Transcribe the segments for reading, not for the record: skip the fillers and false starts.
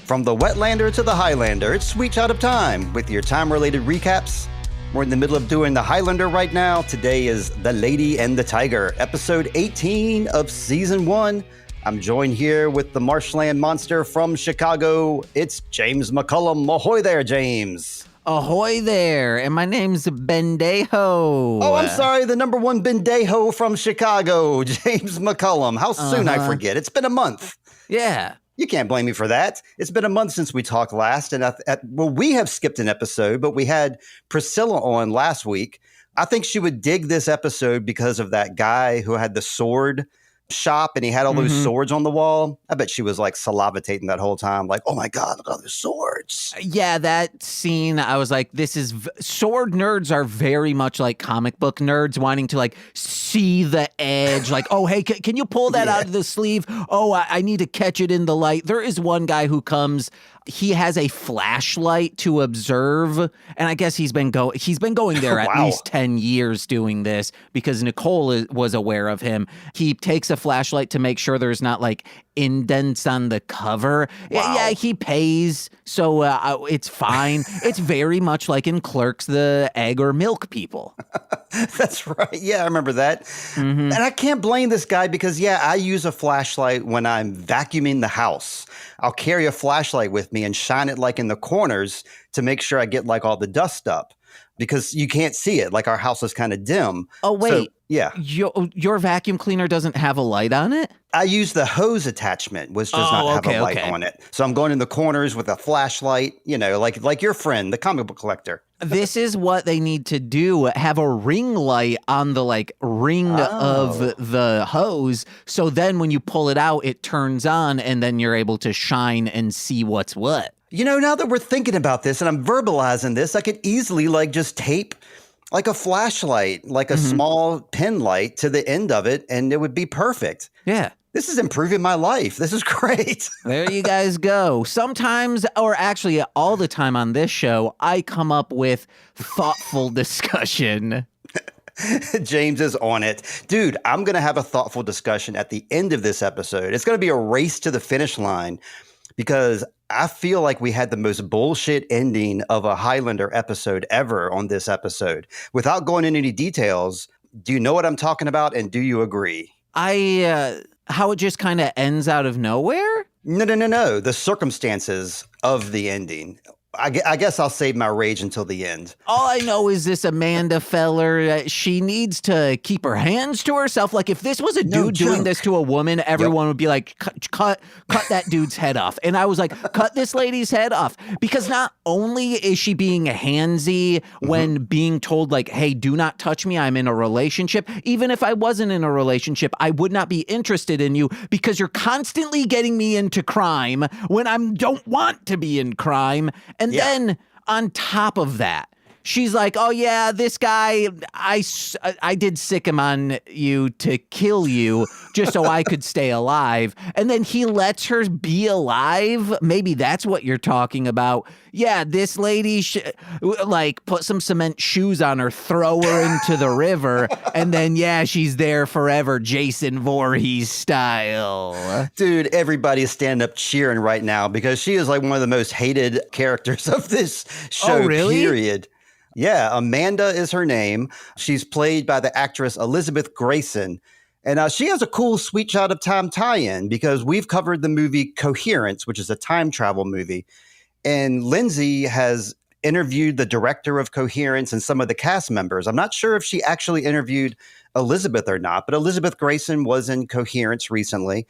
From the Wetlander to the Highlander, it's Sweet Shot of Time with your time-related recaps. We're in the middle of doing the Highlander right now. Today is The Lady and the Tiger, episode 18 of season 1. I'm joined here with the marshland monster from Chicago. It's James McCullum. Ahoy there, James. Ahoy there, and my name's Bendejo. Oh, I'm sorry, the number one Bendejo from Chicago, James McCullum. How soon I forget. It's been a month. Yeah. You can't blame me for that. It's been a month since we talked last, and we have skipped an episode, but we had Priscilla on last week. I think she would dig this episode because of that guy who had the sword shop and he had all those swords on the wall. I bet she was like salivating that whole time, like, oh my God, look at all the swords. Yeah, that scene, I was like, sword nerds are very much like comic book nerds wanting to like see the edge. Like, oh, hey, can you pull that out of the sleeve? Oh, I need to catch it in the light. There is one guy who comes, he has a flashlight to observe, and I guess he's been going there at least 10 years doing this because Nicole was aware of him. He takes a flashlight to make sure there's not like indents on the cover. Wow. Yeah, he pays, so it's fine. It's very much like in Clerks, the egg or milk people. That's right. Yeah, I remember that. And I can't blame this guy because, yeah, I use a flashlight when I'm vacuuming the house. I'll carry a flashlight with me and shine it like in the corners to make sure I get like all the dust up because you can't see it. Like our house is kind of dim. Oh, wait. So, yeah. Your vacuum cleaner doesn't have a light on it? I use the hose attachment, which does not have a light on it. So I'm going in the corners with a flashlight, you know, like your friend, the comic book collector. This is what they need to do. Have a ring light on the like ring of the hose. So then when you pull it out, it turns on and then you're able to shine and see what's what. You know, now that we're thinking about this and I'm verbalizing this, I could easily like just tape like a flashlight, like a small pin light to the end of it, and it would be perfect. Yeah. This is improving my life. This is great. There you guys go. Sometimes, or actually all the time on this show, I come up with thoughtful discussion. James is on it. Dude, I'm going to have a thoughtful discussion at the end of this episode. It's going to be a race to the finish line because I feel like we had the most bullshit ending of a Highlander episode ever on this episode. Without going into any details, do you know what I'm talking about and do you agree? How it just kind of ends out of nowhere? No. The circumstances of the ending. I guess I'll save my rage until the end. All I know is this Amanda feller, she needs to keep her hands to herself. Like if this was a dude doing this to a woman, everyone would be like, cut that dude's head off. And I was like, cut this lady's head off. Because not only is she being handsy when being told like, hey, do not touch me, I'm in a relationship. Even if I wasn't in a relationship, I would not be interested in you because you're constantly getting me into crime when I don't want to be in crime. And then on top of that, she's like, oh, yeah, this guy, I did sick him on you to kill you just so I could stay alive. And then he lets her be alive. Maybe that's what you're talking about. Yeah, this lady, like, put some cement shoes on her, throw her into the river, and then, yeah, she's there forever, Jason Voorhees style. Dude, everybody is standing up cheering right now because she is like one of the most hated characters of this show, period. Yeah, Amanda is her name. She's played by the actress Elizabeth Grayson. And she has a cool Sweet Shot of Time tie-in because we've covered the movie Coherence, which is a time travel movie. And Lindsay has interviewed the director of Coherence and some of the cast members. I'm not sure if she actually interviewed Elizabeth or not, but Elizabeth Grayson was in Coherence recently.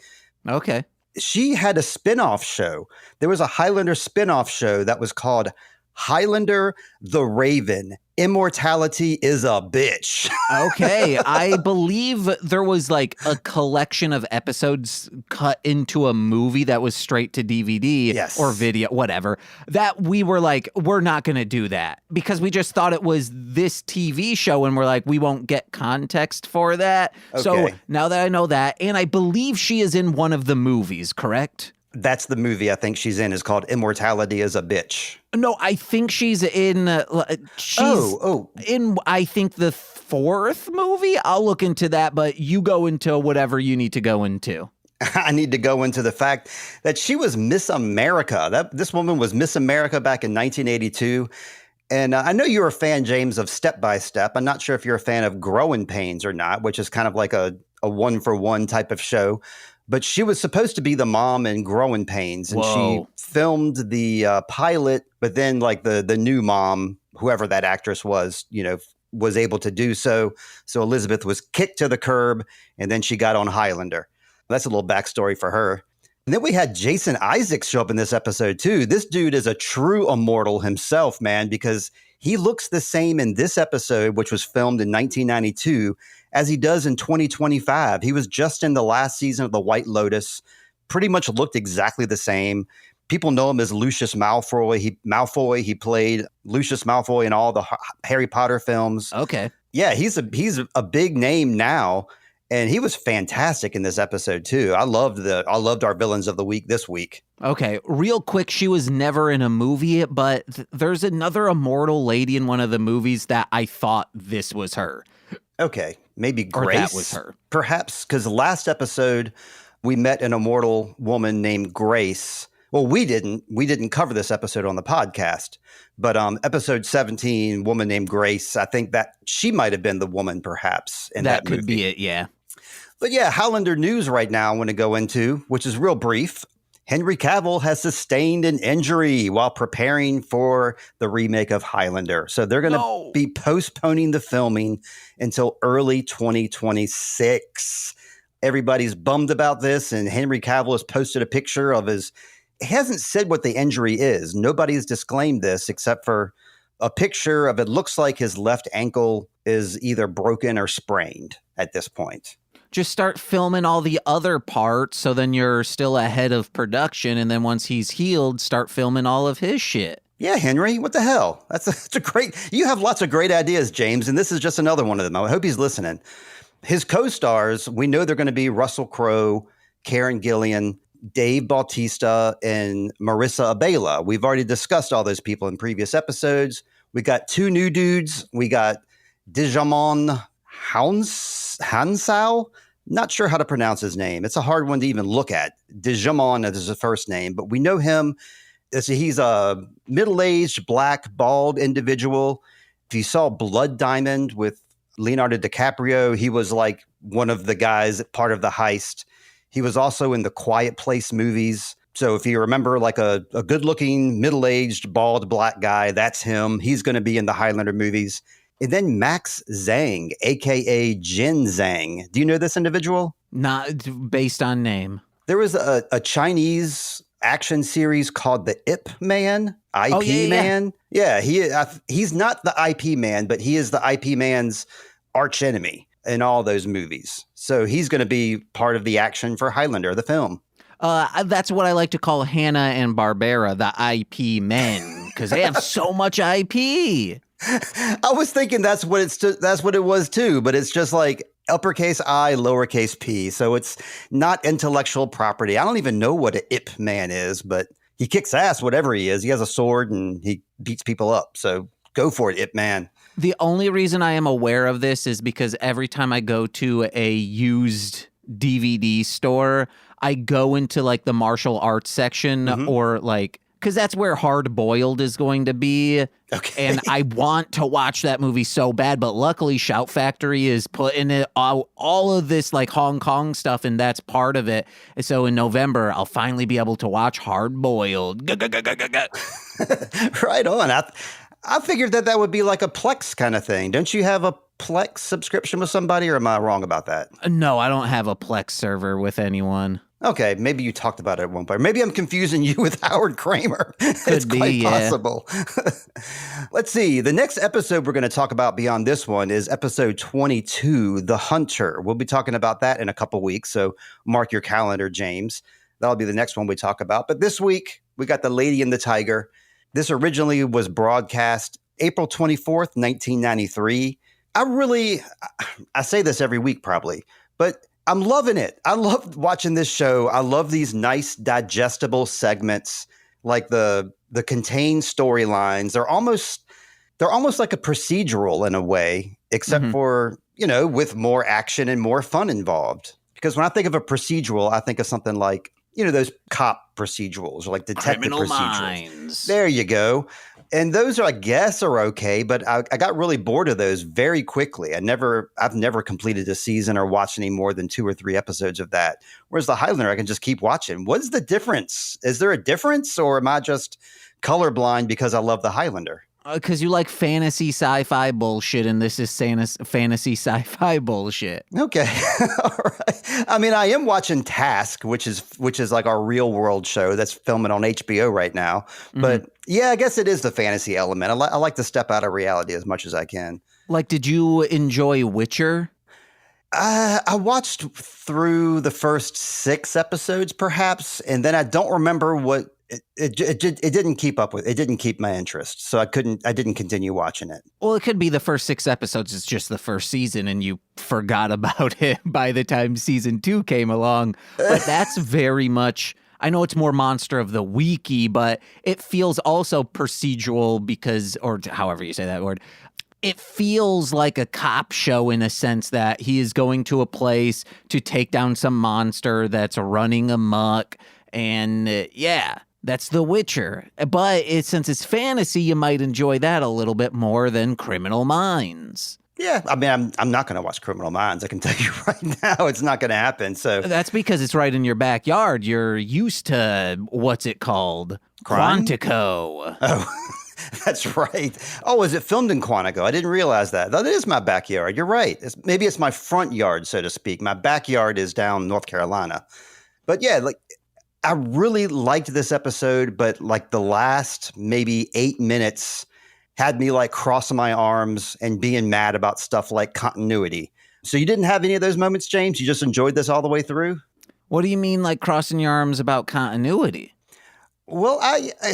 Okay. She had a spin-off show. There was a Highlander spin-off show that was called Highlander the Raven. Immortality is a bitch. Okay. I believe there was like a collection of episodes cut into a movie that was straight to DVD or video, whatever, that we were like, we're not going to do that because we just thought it was this TV show and we're like, we won't get context for that. Okay. So now that I know that, and I believe she is in one of the movies, correct? That's the movie I think she's in is called Immortality is a Bitch. No, I think she's in, in, I think the fourth movie. I'll look into that, but you go into whatever you need to go into. I need to go into the fact that she was Miss America. This woman was Miss America back in 1982. And I know you're a fan, James, of Step by Step. I'm not sure if you're a fan of Growing Pains or not, which is kind of like a one-for-one type of show. But she was supposed to be the mom in Growing Pains. And she filmed the pilot, but then like the new mom, whoever that actress was, was able to do so. So Elizabeth was kicked to the curb, and then she got on Highlander. That's a little backstory for her. And then we had Jason Isaacs show up in this episode too. This dude is a true immortal himself, man, because he looks the same in this episode, which was filmed in 1992, as he does in 2025. He was just in the last season of The White Lotus, pretty much looked exactly the same. People know him as Lucius Malfoy. He played Lucius Malfoy in all the Harry Potter films. Okay. Yeah, he's a big name now. And he was fantastic in this episode too. I loved our villains of the week this week. Okay, real quick, she was never in a movie, but there's another immortal lady in one of the movies that I thought this was her. Okay, maybe Grace. Or that was her. Perhaps, because last episode we met an immortal woman named Grace. Well, we didn't cover this episode on the podcast, but episode 17, woman named Grace, I think that she might have been the woman perhaps in that movie. That could be it, yeah. But yeah, Highlander news right now I want to go into, which is real brief. Henry Cavill has sustained an injury while preparing for the remake of Highlander. So they're going to be postponing the filming until early 2026. Everybody's bummed about this, and Henry Cavill has posted a picture of his... He hasn't said what the injury is. Nobody's disclaimed this except for a picture of it looks like his left ankle is either broken or sprained at this point. Just start filming all the other parts so then you're still ahead of production. And then once he's healed, start filming all of his shit. Yeah, Henry, what the hell? That's a great... You have lots of great ideas, James, and this is just another one of them. I hope he's listening. His co-stars, we know they're going to be Russell Crowe, Karen Gillan, Dave Bautista, and Marissa Abela. We've already discussed all those people in previous episodes. We got two new dudes. We got Djimon Hounsou. Not sure how to pronounce his name. It's a hard one to even look at. Djimon is his first name, but we know him. He's a middle-aged, black, bald individual. If you saw Blood Diamond with Leonardo DiCaprio, he was like one of the guys, part of the heist. He was also in the Quiet Place movies. So if you remember like a good-looking, middle-aged, bald, black guy, that's him. He's going to be in the Highlander movies. And then Max Zhang, a.k.a. Jin Zhang. Do you know this individual? Not based on name. There was a Chinese action series called The Ip Man, Man. Yeah, he's not the IP Man, but he is the IP Man's arch enemy in all those movies. So he's going to be part of the action for Highlander, the film. That's what I like to call Hanna and Barbera, the IP men, because they have so much IP. I was thinking that's what it was too, but it's just like uppercase I, lowercase p. So it's not intellectual property. I don't even know what an Ip Man is, but he kicks ass, whatever he is. He has a sword and he beats people up. So go for it, Ip Man. The only reason I am aware of this is because every time I go to a used DVD store, I go into like the martial arts section or like, because that's where Hard Boiled is going to be. Okay. And I want to watch that movie so bad, but luckily Shout Factory is putting it all of this like Hong Kong stuff, and that's part of it. And so in November, I'll finally be able to watch Hard Boiled. Right on. I figured that would be like a Plex kind of thing. Don't you have a Plex subscription with somebody, or am I wrong about that? No, I don't have a Plex server with anyone. Okay, maybe you talked about it at one point. Maybe I'm confusing you with Howard Kramer. It's quite possible. Let's see. The next episode we're going to talk about beyond this one is episode 22, The Hunter. We'll be talking about that in a couple weeks, so mark your calendar, James. That'll be the next one we talk about. But this week, we got The Lady and the Tiger. This originally was broadcast April 24th, 1993. I say this every week probably, but I'm loving it. I love watching this show. I love these nice digestible segments, like the contained storylines. They're almost like a procedural in a way, except for, with more action and more fun involved. Because when I think of a procedural, I think of something like, those cop procedurals or like detective Criminal procedurals. Minds. There you go. And those I guess are okay, but I got really bored of those very quickly. I've never completed a season or watched any more than 2 or 3 episodes of that. Whereas the Highlander, I can just keep watching. What is the difference? Is there a difference, or am I just colorblind because I love the Highlander? Because you like fantasy sci-fi bullshit, and this is fantasy sci-fi bullshit. Okay. All right. I mean, I am watching Task, which is like our real world show that's filming on HBO right now. But yeah, I guess it is the fantasy element. I like to step out of reality as much as I can. Like, did you enjoy Witcher? I watched through the first 6 episodes, perhaps, and then I don't remember what it didn't keep up with. It didn't keep my interest, so I didn't continue watching it. Well, it could be the first 6 episodes. It's just the first season, and you forgot about it by the time season 2 came along. But that's very much. I know it's more Monster of the Weeky, but it feels also procedural because, or however you say that word. It feels like a cop show in a sense that he is going to a place to take down some monster that's running amok. And yeah, that's The Witcher. But since it's fantasy, you might enjoy that a little bit more than Criminal Minds. Yeah, I mean, I'm not going to watch Criminal Minds. I can tell you right now, it's not going to happen. So that's because it's right in your backyard. You're used to, what's it called? Crime? Quantico. Oh, that's right. Oh, is it filmed in Quantico? I didn't realize that. That is my backyard. You're right. Maybe it's my front yard, so to speak. My backyard is down North Carolina. But yeah, like, I really liked this episode, but like the last maybe 8 minutes had me like crossing my arms and being mad about stuff like continuity. So you didn't have any of those moments, James? You just enjoyed this all the way through? What do you mean, like crossing your arms about continuity? Well,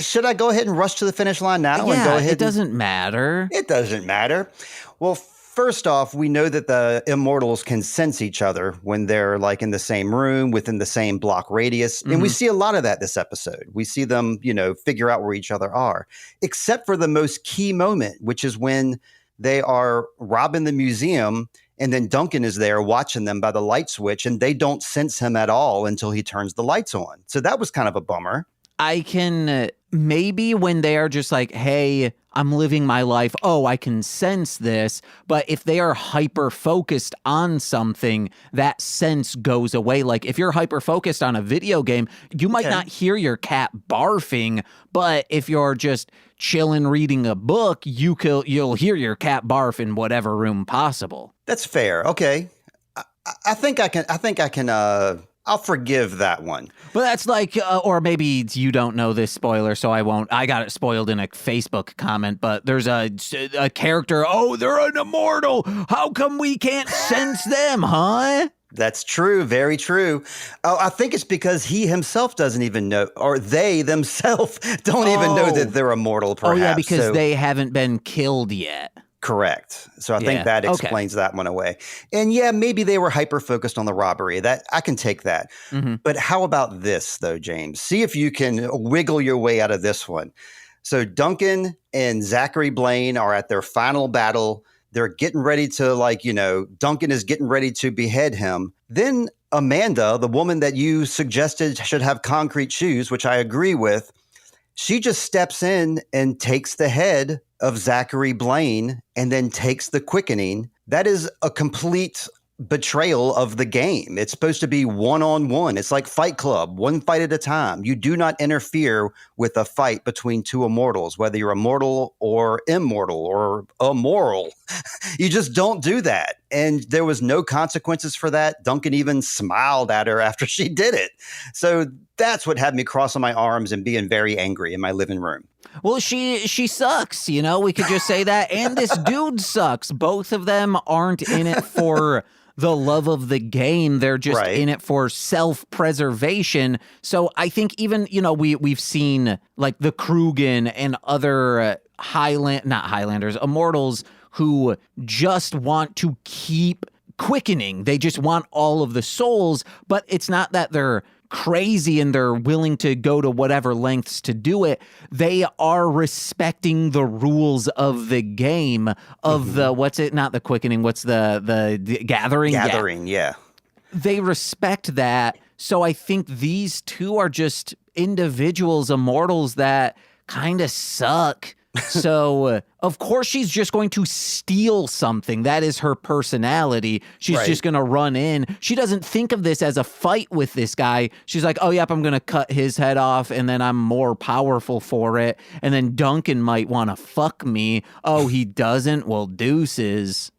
should I go ahead and rush to the finish line now? Yeah, and go ahead it doesn't matter. It doesn't matter. Well, first off, we know that the immortals can sense each other when they're like in the same room, within the same block radius. And we see a lot of that this episode. We see them, figure out where each other are, except for the most key moment, which is when they are robbing the museum and then Duncan is there watching them by the light switch and they don't sense him at all until he turns the lights on. So that was kind of a bummer. I can maybe when they are just like, hey, I'm living my life. Oh, I can sense this. But if they are hyper focused on something, that sense goes away. Like if you're hyper focused on a video game, you might not hear your cat barfing. But if you're just chilling reading a book, you'll hear your cat barf in whatever room possible. That's fair. Okay. I think I can. I'll forgive that one. But that's like, or maybe you don't know this spoiler, so I won't. I got it spoiled in a Facebook comment, but there's a character, oh, they're an immortal. How come we can't sense them, huh? That's true. Very true. Oh, I think it's because he himself doesn't even know, or they themselves don't even know that they're immortal, perhaps. Oh, yeah, because they haven't been killed yet. Correct. So I think that explains that one away. And yeah, maybe they were hyper-focused on the robbery. That I can take that. But how about this, though, James? See if you can wiggle your way out of this one. So Duncan and Zachary Blaine are at their final battle. They're getting ready to, Duncan is getting ready to behead him. Then Amanda, the woman that you suggested should have concrete shoes, which I agree with, she just steps in and takes the head of Zachary Blaine and then takes the quickening. That is a complete betrayal of the game. It's supposed to be one-on-one. It's like Fight Club, one fight at a time. You do not interfere with a fight between two immortals, whether you're immortal or immortal or immoral. You just don't do that. And there was no consequences for that. Duncan even smiled at her after she did it. So that's what had me crossing my arms and being very angry in my living room. Well, she sucks, we could just say that. And this dude sucks. Both of them aren't in it for the love of the game. They're just in it for self-preservation. So I think even, we've seen like the Krugen and other immortals who just want to keep quickening. They just want all of the souls, but it's not that they're crazy and they're willing to go to whatever lengths to do it. They are respecting the rules of the game of the, what's it? Not the quickening. What's the gathering? Gathering, yeah. they respect that. So I think these two are just individuals, immortals that kind of suck. So, of course, she's just going to steal something. That is her personality. She's just going to run in. She doesn't think of this as a fight with this guy. She's like, oh, yep, I'm going to cut his head off, and then I'm more powerful for it. And then Duncan might want to fuck me. Oh, he doesn't? Well, deuces.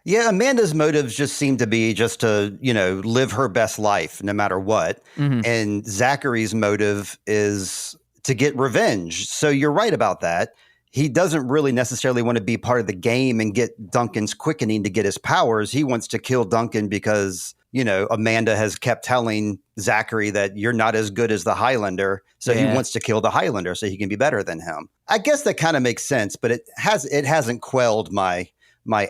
Yeah, Amanda's motives just seem to be just to, live her best life no matter what. Mm-hmm. And Zachary's motive is to get revenge. So you're right about that. He doesn't really necessarily want to be part of the game and get Duncan's quickening to get his powers. He wants to kill Duncan because, Amanda has kept telling Zachary that you're not as good as the Highlander. So he wants to kill the Highlander so he can be better than him. I guess that kind of makes sense, but it hasn't quelled my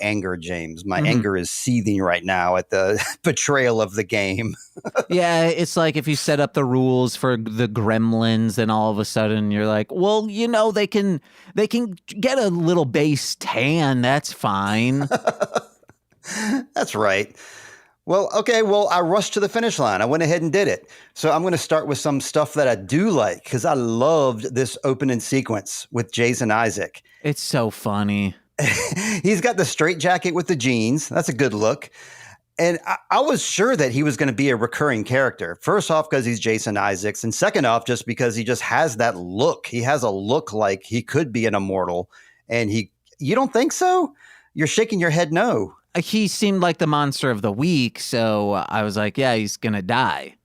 anger, James. My anger is seething right now at the betrayal of the game. Yeah, it's like if you set up the rules for the gremlins and all of a sudden you're like, well, they can get a little base tan. That's fine. That's right. Well, okay. Well, I rushed to the finish line. I went ahead and did it. So I'm going to start with some stuff that I do like because I loved this opening sequence with Jason Isaac. It's so funny. He's got the straitjacket with the jeans. That's a good look. And I was sure that he was going to be a recurring character. First off, because he's Jason Isaacs. And second off, just because he just has that look. He has a look like he could be an immortal. And you don't think so? You're shaking your head no. He seemed like the monster of the week. So I was like, yeah, he's going to die.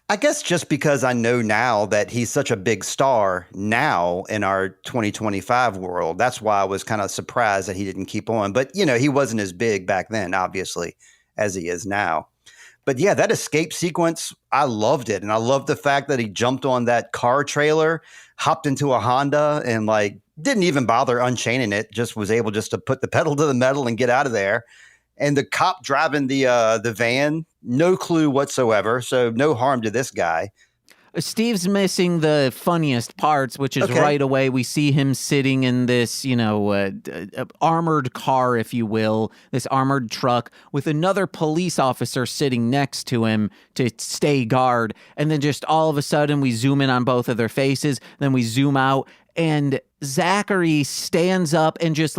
I guess just because I know now that he's such a big star now in our 2025 world, that's why I was kind of surprised that he didn't keep on. But, he wasn't as big back then, obviously, as he is now. But yeah, that escape sequence, I loved it. And I loved the fact that he jumped on that car trailer, hopped into a Honda and didn't even bother unchaining it, just was able just to put the pedal to the metal and get out of there. And the cop driving the van, no clue whatsoever. So no harm to this guy. Steve's missing the funniest parts, which is right away we see him sitting in this, armored car, if you will, this armored truck with another police officer sitting next to him to stay guard. And then just all of a sudden we zoom in on both of their faces. Then we zoom out and Zachary stands up and just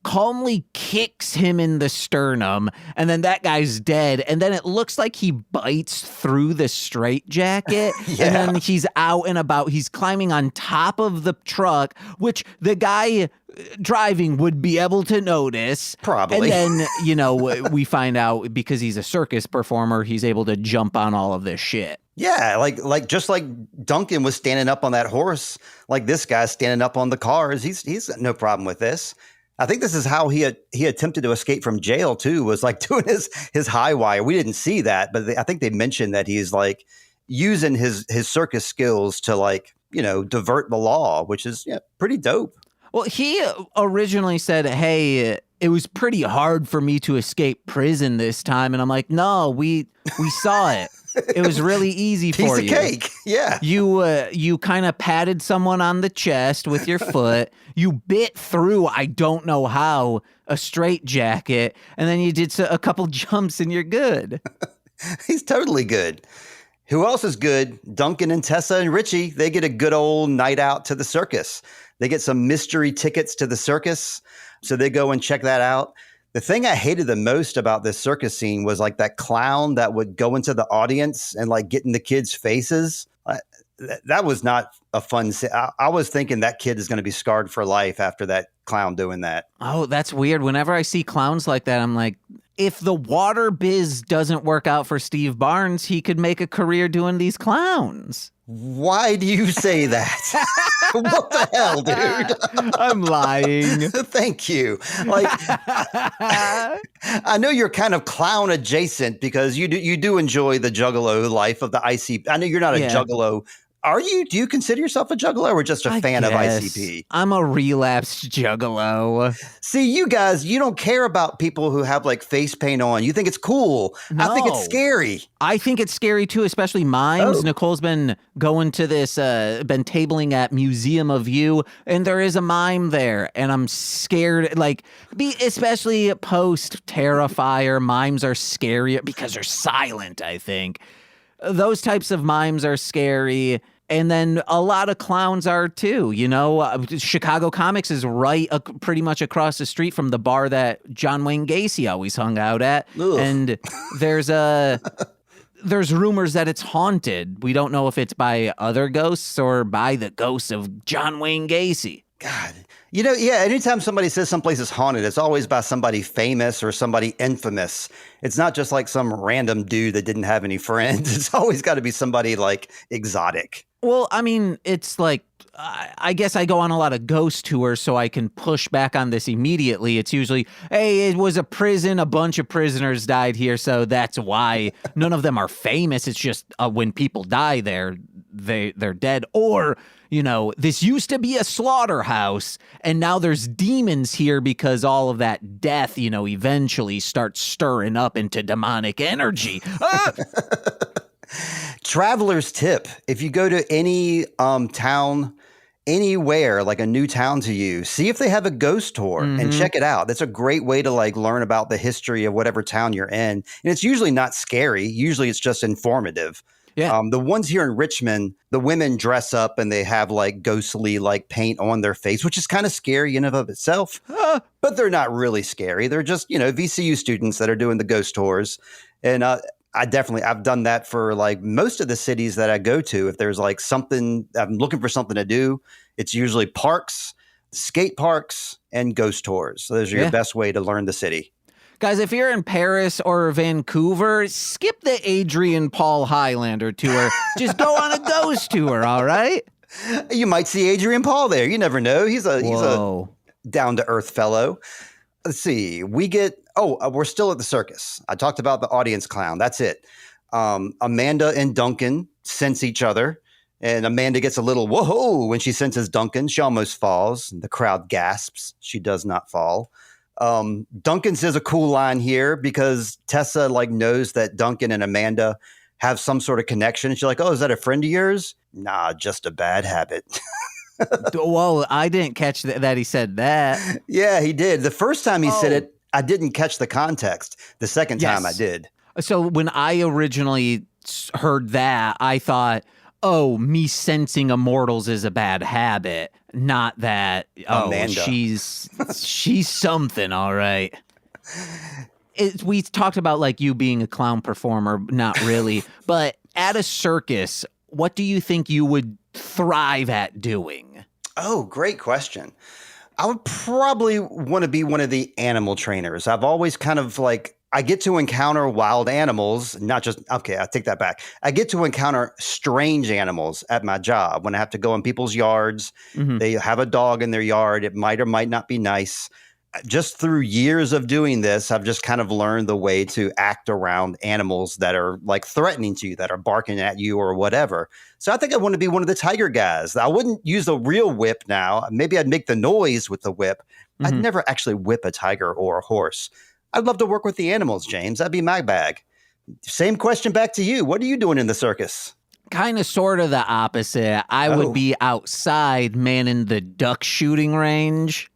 calmly kicks him in the sternum, and then that guy's dead. And then it looks like he bites through the straitjacket, and then he's out and about. He's climbing on top of the truck, which the guy driving would be able to notice. Probably. And then, we find out because he's a circus performer, he's able to jump on all of this shit. Yeah, just like Duncan was standing up on that horse, like this guy's standing up on the cars. He's got no problem with this. I think this is how he attempted to escape from jail too, was doing his high wire. We didn't see that, but I think they mentioned that he's using his circus skills to divert the law, which is pretty dope. Well, he originally said, hey, it was pretty hard for me to escape prison this time. And I'm like, no, we saw it. It was really easy for you. Piece of cake. Yeah. You kind of patted someone on the chest with your foot. You bit through, I don't know how, a straitjacket, and then you did a couple jumps and you're good. He's totally good. Who else is good? Duncan and Tessa and Ritchie, they get a good old night out to the circus. They get some mystery tickets to the circus, so they go and check that out. The thing I hated the most about this circus scene was that clown that would go into the audience and get in the kids' faces. That was not a fun scene. I was thinking that kid is going to be scarred for life after that clown doing that. Oh, that's weird. Whenever I see clowns like that, I'm like, if the water biz doesn't work out for Steve Barnes, he could make a career doing these clowns. Why do you say that? What the hell, dude? I'm lying. Thank you. I know you're kind of clown adjacent because you do enjoy the juggalo life of the icy. I know you're not a juggalo Do you consider yourself a juggalo or just a fan of ICP? I'm a relapsed juggalo. See, you guys, you don't care about people who have like face paint on. You think it's cool. No. I think it's scary. I think it's scary too, especially mimes. Oh. Nicole's been going to this, been tabling at Museum of You, and there is a mime there, and I'm scared. Like, especially post Terrifier, mimes are scary because they're silent, I think. Those types of mimes are scary. And then a lot of clowns are too, you know. Chicago Comics is right pretty much across the street from the bar that John Wayne Gacy always hung out at. Ugh. And there's rumors that it's haunted. We don't know if it's by other ghosts or by the ghost of John Wayne Gacy. God. You know, yeah, anytime somebody says someplace is haunted, it's always by somebody famous or somebody infamous. It's not just like some random dude that didn't have any friends. It's always got to be somebody like exotic. Well, I mean, it's like, I guess I go on a lot of ghost tours, so I can push back on this immediately. It's usually, hey, it was a prison, a bunch of prisoners died here, so that's why. None of them are famous. It's just when people die there, they're dead. Or, you know, this used to be a slaughterhouse, and now there's demons here because all of that death, you know, eventually starts stirring up into demonic energy. Ah! Traveler's tip: if you go to any town, anywhere, like a new town to you, see if they have a ghost tour and check it out. That's a great way to like learn about the history of whatever town you're in. And it's usually not scary. Usually it's just informative. Yeah. The ones here in Richmond, the women dress up and they have like ghostly like paint on their face, which is kind of scary in and of itself. But they're not really scary. They're just, you know, VCU students that are doing the ghost tours. And I've done that for like most of the cities that I go to. If there's like something, I'm looking for something to do, it's usually parks, skate parks, and ghost tours. So those are your best way to learn the city. Guys, if you're in Paris or Vancouver, skip the Adrian Paul Highlander tour. Just go on a ghost tour, all right? You might see Adrian Paul there. You never know. He's a down-to-earth fellow. Let's see. We're still at the circus. I talked about the audience clown. That's it. Amanda and Duncan sense each other, and Amanda gets a little whoa when she senses Duncan. She almost falls. The crowd gasps. She does not fall. Duncan says a cool line here because Tessa like knows that Duncan and Amanda have some sort of connection. She's like, oh, is that a friend of yours? Nah, just a bad habit. Whoa, I didn't catch that he said that. Yeah, he did. The first time he said it, I didn't catch the context. The second time I did. So when I originally heard that, I thought, oh, me sensing immortals is a bad habit. Not that, Amanda. she's something, all right. We talked about like you being a clown performer, not really. But at a circus, what do you think you would thrive at doing? Oh, great question. I would probably want to be one of the animal trainers. I've always kind of like, I get to encounter wild animals, not just, okay, I take that back. I get to encounter strange animals at my job when I have to go in people's yards. They have a dog in their yard. It might or might not be nice. Just through years of doing this, I've just kind of learned the way to act around animals that are like threatening to you, that are barking at you or whatever. So I think I want to be one of the tiger guys. I wouldn't use a real whip now. Maybe I'd make the noise with the whip. I'd never actually whip a tiger or a horse. I'd love to work with the animals, James. That'd be my bag. Same question back to you. What are you doing in the circus? Kind of sort of the opposite. I would be outside manning the duck shooting range.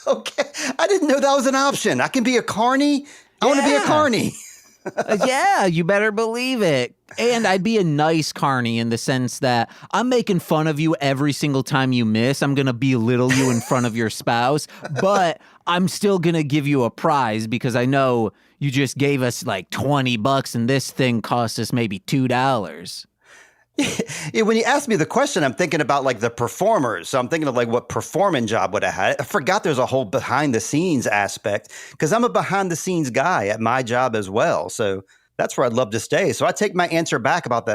Okay. I didn't know that was an option. I can be a carny. I want to be a carny. Yeah, you better believe it. And I'd be a nice carny in the sense that I'm making fun of you every single time you miss. I'm going to belittle you in front of your spouse, but I'm still going to give you a prize because I know you just gave us like $20 and this thing cost us maybe $2. Yeah, when you ask me the question, I'm thinking about like the performers. So I'm thinking of like what performing job would I have. I forgot there's a whole behind the scenes aspect because I'm a behind the scenes guy at my job as well. So that's where I'd love to stay. So I take my answer back about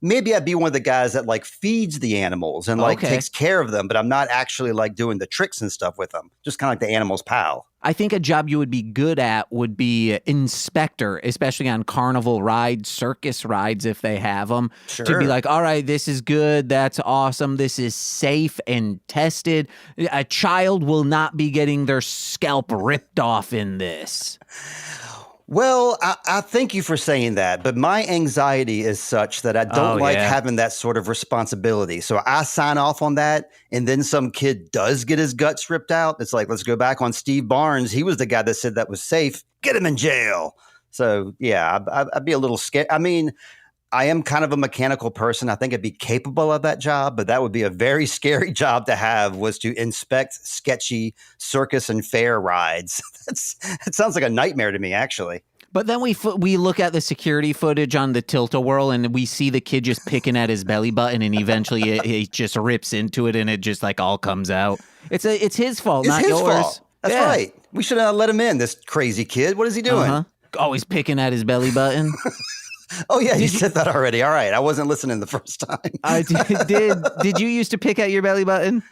maybe I'd be one of the guys that like feeds the animals and like takes care of them, but I'm not actually like doing the tricks and stuff with them. Just kind of like the animal's pal. I think a job you would be good at would be inspector, especially on carnival rides, circus rides, if they have them. Sure. To be like, all right, this is good. That's awesome. This is safe and tested. A child will not be getting their scalp ripped off in this. Well, I thank you for saying that, but my anxiety is such that I don't like having that sort of responsibility. So I sign off on that, and then some kid does get his guts ripped out. It's like, let's go back on Steve Barnes. He was the guy that said that was safe. Get him in jail. So, yeah, I'd be a little scared. I mean, I am kind of a mechanical person. I think I'd be capable of that job, but that would be a very scary job to have, was to inspect sketchy circus and fair rides. It sounds like a nightmare to me, actually. But then we look at the security footage on the tilt-a-whirl and we see the kid just picking at his belly button, and eventually it just rips into it and it just like all comes out. It's his fault, not yours. Fault. That's right. We should have let him in, this crazy kid. What is he doing? Always picking at his belly button. Oh, yeah, you said that already. All right. I wasn't listening the first time. I did. Did you used to pick at your belly button?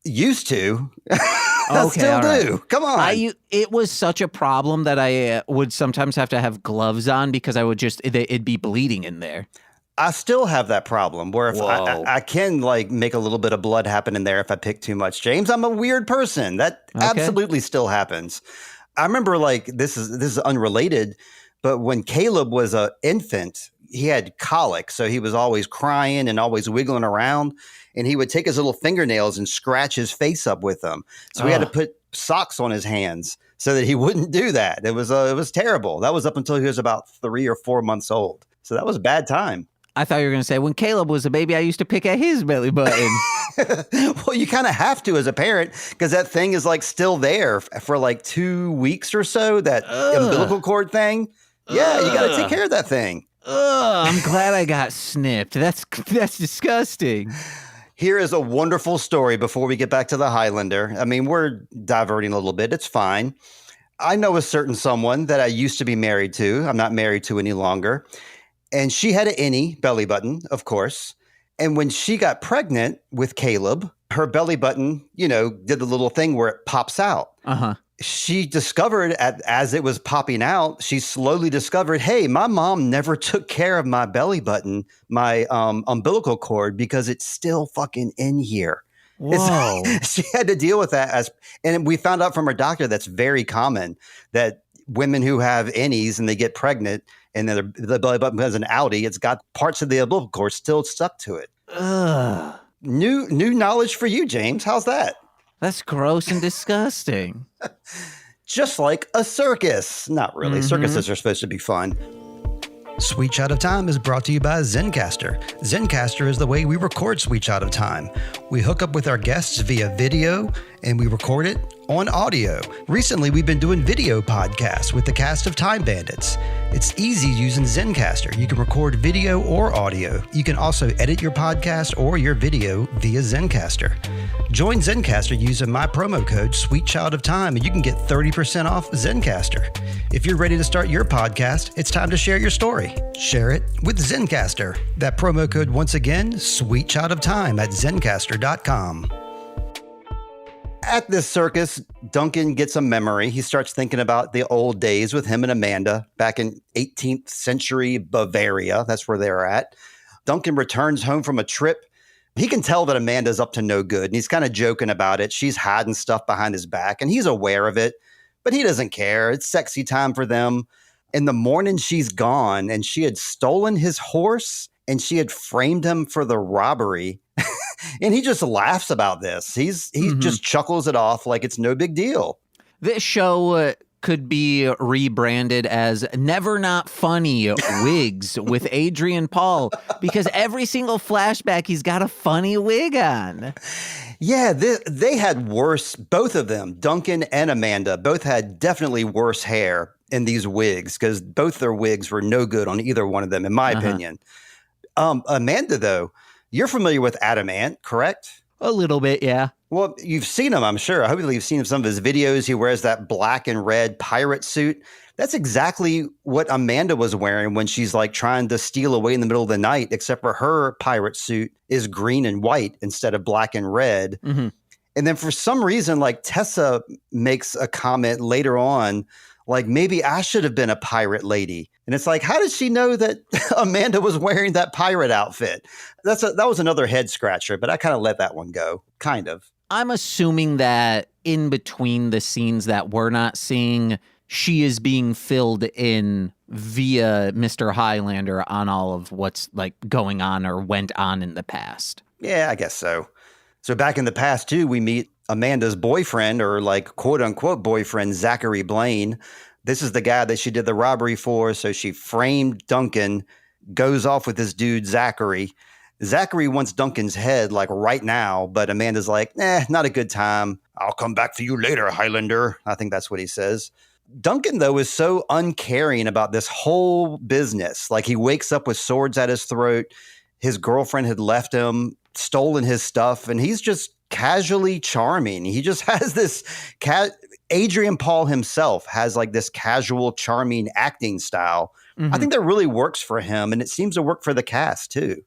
Used to. I still do. Right. Come on. It was such a problem that I would sometimes have to have gloves on because I would it'd be bleeding in there. I still have that problem where if I can like make a little bit of blood happen in there if I pick too much. James, I'm a weird person. That absolutely still happens. I remember like this is unrelated, but when Caleb was an infant, he had colic. So he was always crying and always wiggling around. And he would take his little fingernails and scratch his face up with them. So we had to put socks on his hands so that he wouldn't do that. It was terrible. That was up until he was about 3 or 4 months old. So that was a bad time. I thought you were going to say, when Caleb was a baby, I used to pick at his belly button. Well, you kind of have to as a parent, because that thing is like still there for like 2 weeks or so, that umbilical cord thing. Yeah, you got to take care of that thing. I'm glad I got snipped. That's disgusting. Here is a wonderful story before we get back to the Highlander. I mean, we're diverting a little bit. It's fine. I know a certain someone that I used to be married to. I'm not married to any longer. And she had an innie belly button, of course. And when she got pregnant with Caleb, her belly button, did the little thing where it pops out. Uh-huh. She discovered as it was popping out, she slowly discovered, hey, my mom never took care of my belly button, my umbilical cord, because it's still fucking in here. Whoa. She had to deal with that. And we found out from her doctor that's very common, that women who have innies and they get pregnant and then the belly button has an outie, it's got parts of the umbilical cord still stuck to it. Ugh. New knowledge for you, James. How's that? That's gross and disgusting. Just like a circus. Not really. Mm-hmm. Circuses are supposed to be fun. Sweet Shot of Time is brought to you by Zencastr. Zencastr is the way we record Sweet Shot of Time. We hook up with our guests via video and we record it on audio. Recently, we've been doing video podcasts with the cast of Time Bandits. It's easy using Zencastr. You can record video or audio. You can also edit your podcast or your video via Zencastr. Join Zencastr using my promo code Sweet Child of Time and you can get 30% off Zencastr. If you're ready to start your podcast, it's time to share your story. Share it with Zencastr. That promo code once again, Sweet Child of Time at Zencastr.com. At this circus, Duncan gets a memory. He starts thinking about the old days with him and Amanda back in 18th century Bavaria. That's where they're at. Duncan returns home from a trip. He can tell that Amanda's up to no good, and he's kind of joking about it. She's hiding stuff behind his back, and he's aware of it, but he doesn't care. It's sexy time for them. In the morning, she's gone, and she had stolen his horse, and she had framed him for the robbery. And he just laughs about this. He just chuckles it off like it's no big deal. This show could be rebranded as Never Not Funny Wigs with Adrian Paul, because every single flashback, he's got a funny wig on. Yeah, they had worse, both of them, Duncan and Amanda, both had definitely worse hair in these wigs, because both their wigs were no good on either one of them, in my opinion. Amanda, though, you're familiar with Adamant, correct? A little bit, yeah. Well, you've seen him, I'm sure. Hopefully you've seen some of his videos. He wears that black and red pirate suit. That's exactly what Amanda was wearing when she's like trying to steal away in the middle of the night, except for her pirate suit is green and white instead of black and red. Mm-hmm. And then for some reason, like Tessa makes a comment later on, like maybe I should have been a pirate lady. And it's like, how did she know that Amanda was wearing that pirate outfit? That was another head scratcher, but I kind of let that one go, kind of. I'm assuming that in between the scenes that we're not seeing, she is being filled in via Mr. Highlander on all of what's like going on or went on in the past. Yeah, I guess so. So back in the past, too, we meet Amanda's boyfriend, or like quote unquote boyfriend, Zachary Blaine. This is the guy that she did the robbery for. So she framed Duncan, goes off with this dude, Zachary. Zachary wants Duncan's head like right now, but Amanda's like, not a good time. I'll come back for you later, Highlander. I think that's what he says. Duncan, though, is so uncaring about this whole business. Like he wakes up with swords at his throat. His girlfriend had left him, stolen his stuff, and he's just casually charming. He just has this Adrian Paul himself has like this casual, charming acting style. Mm-hmm. I think that really works for him, and it seems to work for the cast too.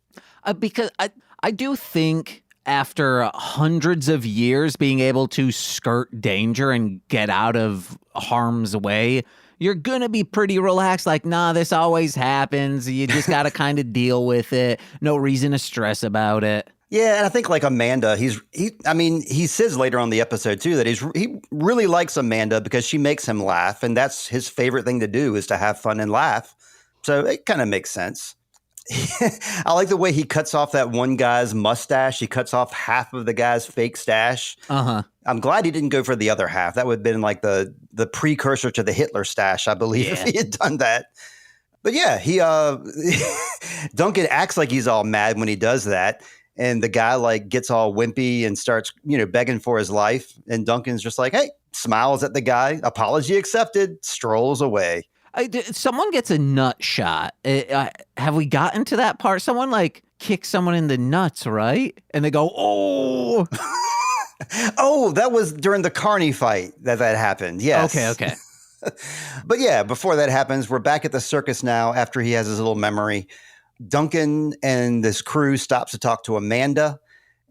Because I do think after hundreds of years being able to skirt danger and get out of harm's way, you're going to be pretty relaxed. Like, nah, this always happens. You just got to kind of deal with it. No reason to stress about it. Yeah, and I think like Amanda, he says later on in the episode too that he really likes Amanda because she makes him laugh, and that's his favorite thing to do is to have fun and laugh. So it kind of makes sense. I like the way he cuts off that one guy's mustache. He cuts off half of the guy's fake stash. Uh-huh. I'm glad he didn't go for the other half. That would have been like the precursor to the Hitler stash, I believe, if he had done that. But yeah, he Duncan acts like he's all mad when he does that. And the guy like gets all wimpy and starts, begging for his life. And Duncan's just like, hey, smiles at the guy, apology accepted, strolls away. Someone gets a nut shot. Have we gotten to that part? Someone like kicks someone in the nuts, right? And they go, oh. Oh, that was during the Carney fight that happened. Yes. Okay. But yeah, before that happens, we're back at the circus now after he has his little memory. Duncan and this crew stops to talk to Amanda,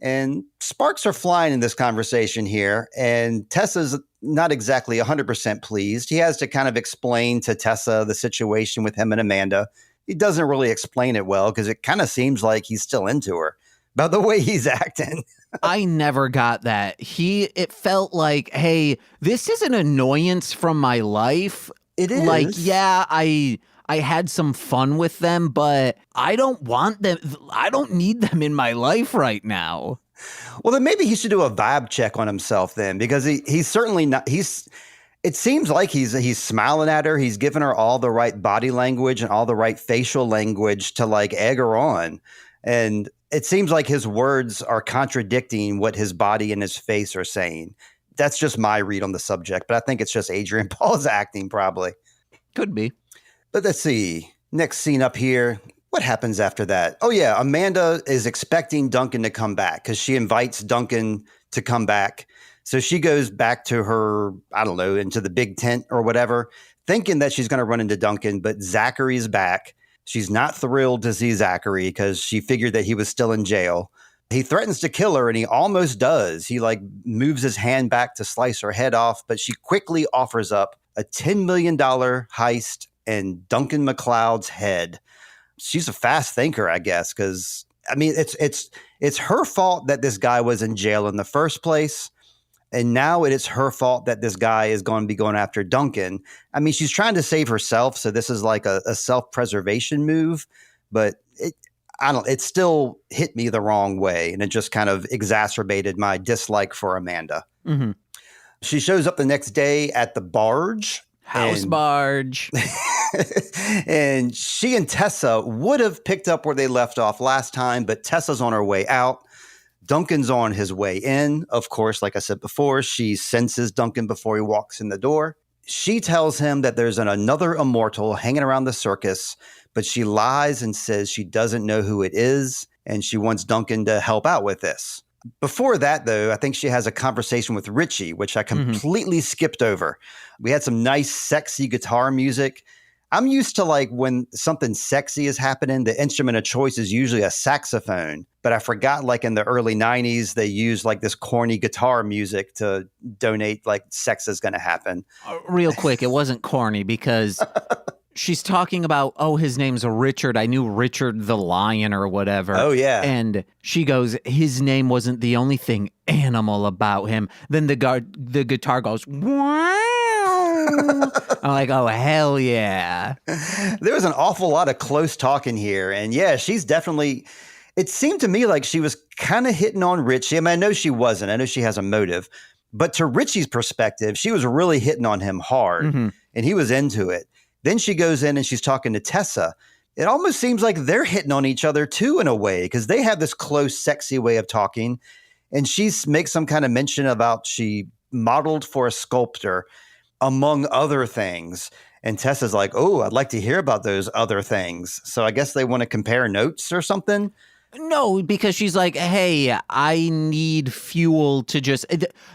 and sparks are flying in this conversation here. And Tessa's not exactly 100% pleased. He has to kind of explain to Tessa the situation with him and Amanda. He doesn't really explain it well because it kind of seems like he's still into her by the way he's acting. I never got that. It felt like, hey, this is an annoyance from my life. It is. Like, yeah, I had some fun with them, but I don't want them. I don't need them in my life right now. Well, then maybe he should do a vibe check on himself then, because he's certainly not. It seems like he's smiling at her. He's giving her all the right body language and all the right facial language to like egg her on. And it seems like his words are contradicting what his body and his face are saying. That's just my read on the subject, but I think it's just Adrian Paul's acting probably. Could be. But let's see. Next scene up here. What happens after that? Oh, yeah. Amanda is expecting Duncan to come back because she invites Duncan to come back. So she goes back to her, I don't know, into the big tent or whatever, thinking that she's going to run into Duncan. But Zachary's back. She's not thrilled to see Zachary because she figured that he was still in jail. He threatens to kill her, and he almost does. He like moves his hand back to slice her head off, but she quickly offers up a $10 million heist and Duncan MacLeod's head. She's a fast thinker, I guess, because I mean, it's her fault that this guy was in jail in the first place, and now it is her fault that this guy is going to be going after Duncan. I mean, she's trying to save herself, so this is like a self-preservation move, but it still hit me the wrong way, and it just kind of exacerbated my dislike for Amanda. Mm-hmm. She shows up the next day at the barge. Barge. And she and Tessa would have picked up where they left off last time, but Tessa's on her way out. Duncan's on his way in. Of course, like I said before, she senses Duncan before he walks in the door. She tells him that there's another immortal hanging around the circus, but she lies and says she doesn't know who it is, and she wants Duncan to help out with this. Before that, though, I think she has a conversation with Ritchie, which I completely skipped over. We had some nice, sexy guitar music. I'm used to like when something sexy is happening, the instrument of choice is usually a saxophone. But I forgot like in the early 90s, they used like this corny guitar music to donate like sex is going to happen. Real quick, it wasn't corny because she's talking about, oh, his name's Richard. I knew Richard the Lion or whatever. Oh, yeah. And she goes, his name wasn't the only thing animal about him. Then the guitar goes, wow. I'm like, oh, hell yeah. There was an awful lot of close talking here. And yeah, she's definitely, it seemed to me like she was kind of hitting on Ritchie. I mean, I know she wasn't. I know she has a motive. But to Ritchie's perspective, she was really hitting on him hard. And he was into it. Then she goes in and she's talking to Tessa. It almost seems like they're hitting on each other too in a way because they have this close, sexy way of talking. And she makes some kind of mention about she modeled for a sculptor, among other things. And Tessa's like, oh, I'd like to hear about those other things. So I guess they want to compare notes or something. No, because she's like, hey, I need fuel to just...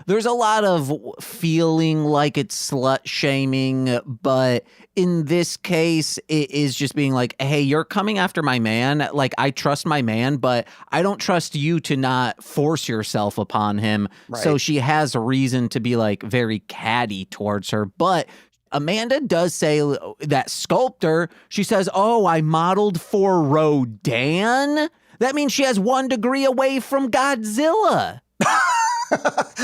There's a lot of feeling like it's slut-shaming, but in this case, it is just being like, hey, you're coming after my man. Like, I trust my man, but I don't trust you to not force yourself upon him. Right. So she has a reason to be, like, very catty towards her, but... Amanda does say that sculptor, she says, oh, I modeled for Rodin? That means she has 1 degree away from Godzilla.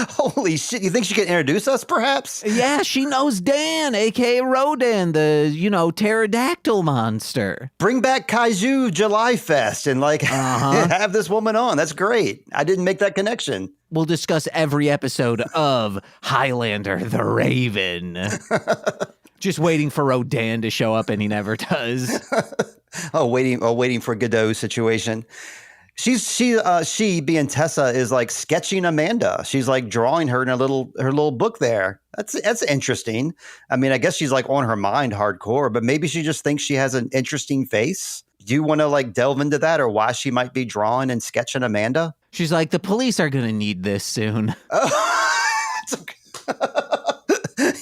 Holy shit. You think she can introduce us, perhaps? Yeah, she knows Dan, a.k.a. Rodin, the, pterodactyl monster. Bring back Kaiju July Fest and, have this woman on. That's great. I didn't make that connection. We'll discuss every episode of Highlander the Raven. Just waiting for Rodin to show up, and he never does. waiting for Godot's situation. She being Tessa is like sketching Amanda. She's like drawing her in her little book there. That's interesting. I mean, I guess she's like on her mind hardcore, but maybe she just thinks she has an interesting face. Do you want to like delve into that or why she might be drawing and sketching Amanda? She's like, the police are going to need this soon.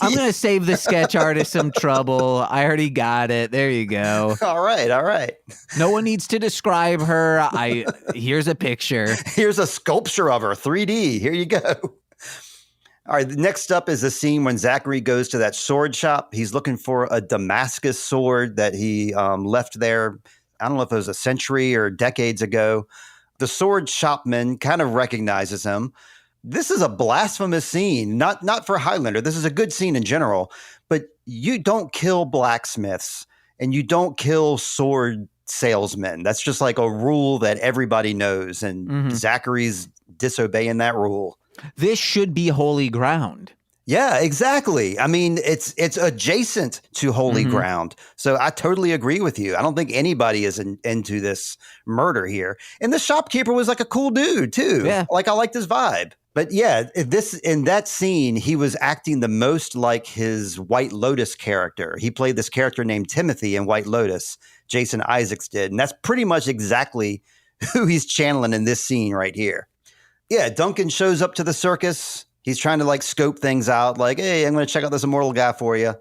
I'm going to save the sketch artist some trouble. I already got it. There you go. All right. No one needs to describe her. Here's a picture. Here's a sculpture of her, 3D. Here you go. All right, next up is the scene when Zachary goes to that sword shop. He's looking for a Damascus sword that he left there. I don't know if it was a century or decades ago. The sword shopman kind of recognizes him. This is a blasphemous scene, not for Highlander. This is a good scene in general, but you don't kill blacksmiths and you don't kill sword salesmen. That's just like a rule that everybody knows, and Zachary's disobeying that rule. This should be holy ground. Yeah, exactly. I mean, it's adjacent to holy ground. So I totally agree with you. I don't think anybody is into this murder here. And the shopkeeper was like a cool dude too. Yeah. Like I liked his vibe. But yeah, in that scene, he was acting the most like his White Lotus character. He played this character named Timothy in White Lotus. Jason Isaacs did. And that's pretty much exactly who he's channeling in this scene right here. Yeah, Duncan shows up to the circus. He's trying to like scope things out, like, hey, I'm going to check out this immortal guy for you.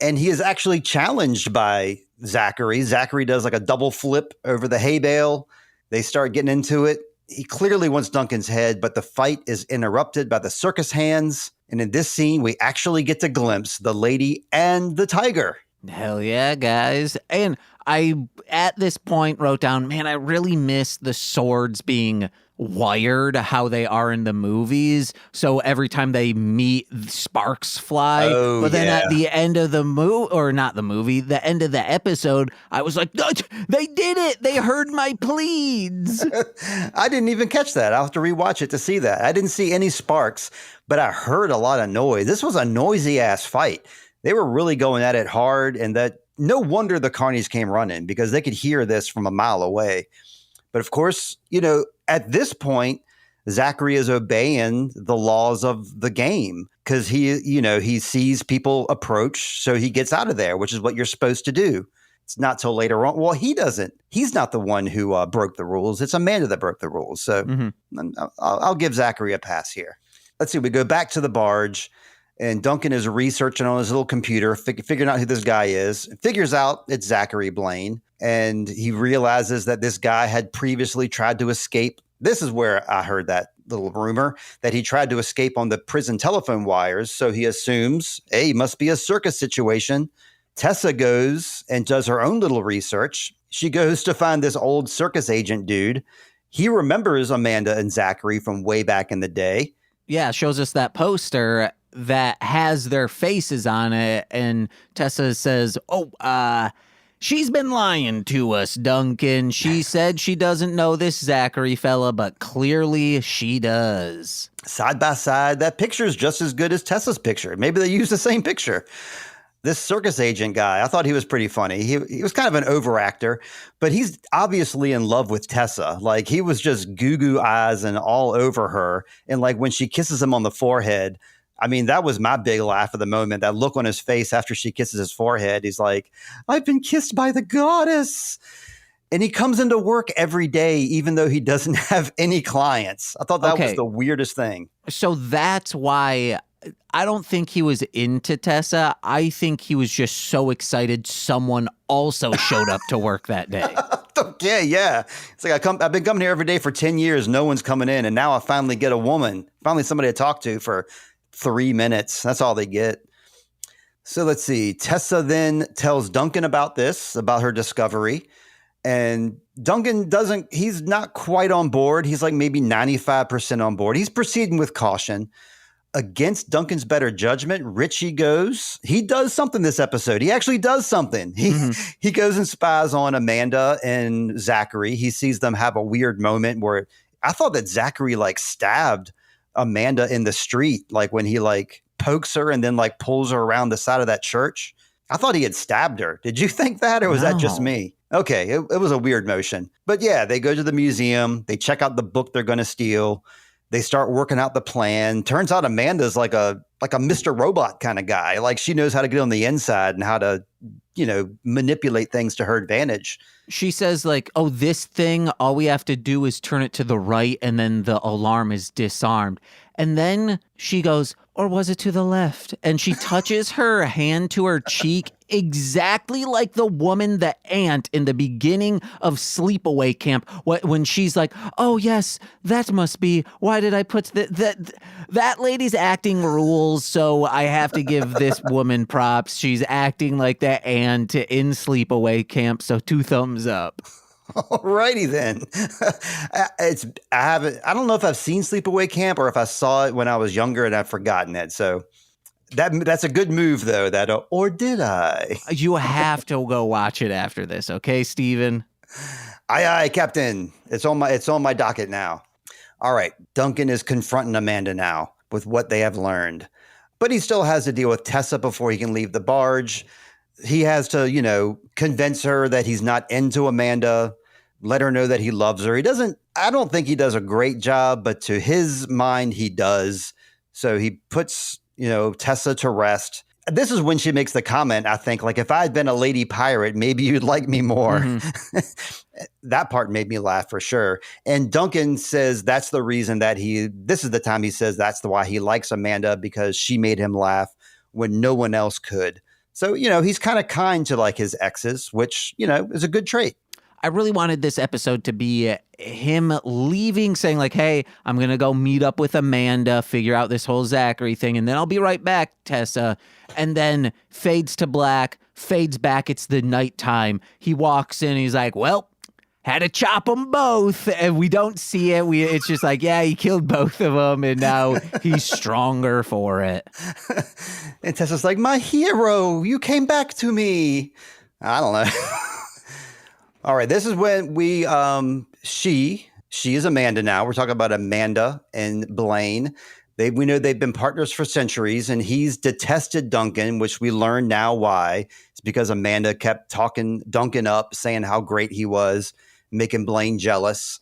And he is actually challenged by Zachary. Zachary does like a double flip over the hay bale. They start getting into it. He clearly wants Duncan's head, but the fight is interrupted by the circus hands. And in this scene, we actually get to glimpse the lady and the tiger. Hell yeah, guys. And I, at this point, wrote down, man, I really miss the swords being wired how they are in the movies. So every time they meet, sparks fly. Oh, but then yeah. at the end of the the end of the episode, I was like, they did it. They heard my pleads. I didn't even catch that. I'll have to rewatch it to see that. I didn't see any sparks, but I heard a lot of noise. This was a noisy ass fight. They were really going at it hard, and that no wonder the carnies came running because they could hear this from a mile away. But of course, at this point, Zachary is obeying the laws of the game because he sees people approach, so he gets out of there, which is what you're supposed to do. It's not till later on. Well, he doesn't. He's not the one who broke the rules. It's Amanda that broke the rules. So I'll give Zachary a pass here. Let's see. We go back to the barge, and Duncan is researching on his little computer, figuring out who this guy is. Figures out it's Zachary Blaine, and he realizes that this guy had previously tried to escape. This is where I heard that little rumor that he tried to escape on the prison telephone wires. So he assumes, hey, must be a circus situation. Tessa goes and does her own little research. She goes to find this old circus agent dude. He remembers Amanda and Zachary from way back in the day. Yeah, shows us that poster that has their faces on it. And Tessa says, she's been lying to us, Duncan. She said she doesn't know this Zachary fella, but clearly she does. Side by side, that picture is just as good as Tessa's picture. Maybe they used the same picture. This circus agent guy, I thought he was pretty funny. He was kind of an overactor, but he's obviously in love with Tessa. Like, he was just goo-goo eyes and all over her. And like when she kisses him on the forehead, I mean, that was my big laugh of the moment. That look on his face after she kisses his forehead. He's like, I've been kissed by the goddess. And he comes into work every day, even though he doesn't have any clients. I thought that was the weirdest thing. So that's why I don't think he was into Tessa. I think he was just so excited someone also showed up to work that day. Yeah. It's like I've been coming here every day for 10 years. No one's coming in. And now I finally get a woman, finally somebody to talk to for 3 minutes. That's all they get. So let's see. Tessa then tells Duncan about her discovery. And Duncan he's not quite on board. He's like maybe 95% on board. He's proceeding with caution. Against Duncan's better judgment, Ritchie goes. He does something this episode. He actually does something. He goes and spies on Amanda and Zachary. He sees them have a weird moment where I thought that Zachary like stabbed Amanda in the street, like when he like pokes her and then like pulls her around the side of that church. I thought he had stabbed her. Did you think that, or was that just me? Okay, it was a weird motion. But yeah, they go to the museum. They check out the book they're going to steal. They start working out the plan. Turns out Amanda's like a Mr. Robot kind of guy. Like, she knows how to get on the inside and how to, manipulate things to her advantage. She says like, oh, this thing, all we have to do is turn it to the right and then the alarm is disarmed. And then she goes, or was it to the left? And she touches her hand to her cheek exactly like the woman, the aunt in the beginning of Sleepaway Camp, when she's like, oh, yes, that must be. Why did I put that lady's acting rules? So I have to give this woman props. She's acting like that aunt in Sleepaway Camp. So 2 thumbs up. Alrighty then. I don't know if I've seen Sleepaway Camp or if I saw it when I was younger and I've forgotten it. So that's a good move though. Or did I? You have to go watch it after this, okay, Steven? Aye, Captain. It's on my docket now. All right. Duncan is confronting Amanda now with what they have learned, but he still has to deal with Tessa before he can leave the barge. He has to, convince her that he's not into Amanda, let her know that he loves her. I don't think he does a great job, but to his mind, he does. So he puts, Tessa to rest. This is when she makes the comment, I think, like, if I had been a lady pirate, maybe you'd like me more. Mm-hmm. That part made me laugh for sure. And Duncan says that's the reason this is the time he says that's why he likes Amanda, because she made him laugh when no one else could. So, he's kind of kind to like his exes, which, is a good trait. I really wanted this episode to be him leaving, saying like, hey, I'm going to go meet up with Amanda, figure out this whole Zachary thing, and then I'll be right back, Tessa. And then fades to black, fades back. It's the nighttime. He walks in. He's like, well, had to chop them both. And we don't see it. It's just like, yeah, he killed both of them. And now he's stronger for it. And Tessa's like, my hero, you came back to me. I don't know. All right. This is when she is Amanda now. We're talking about Amanda and Blaine. We know they've been partners for centuries, and he's detested Duncan, which we learn now why. It's because Amanda kept talking Duncan up, saying how great he was, making Blaine jealous.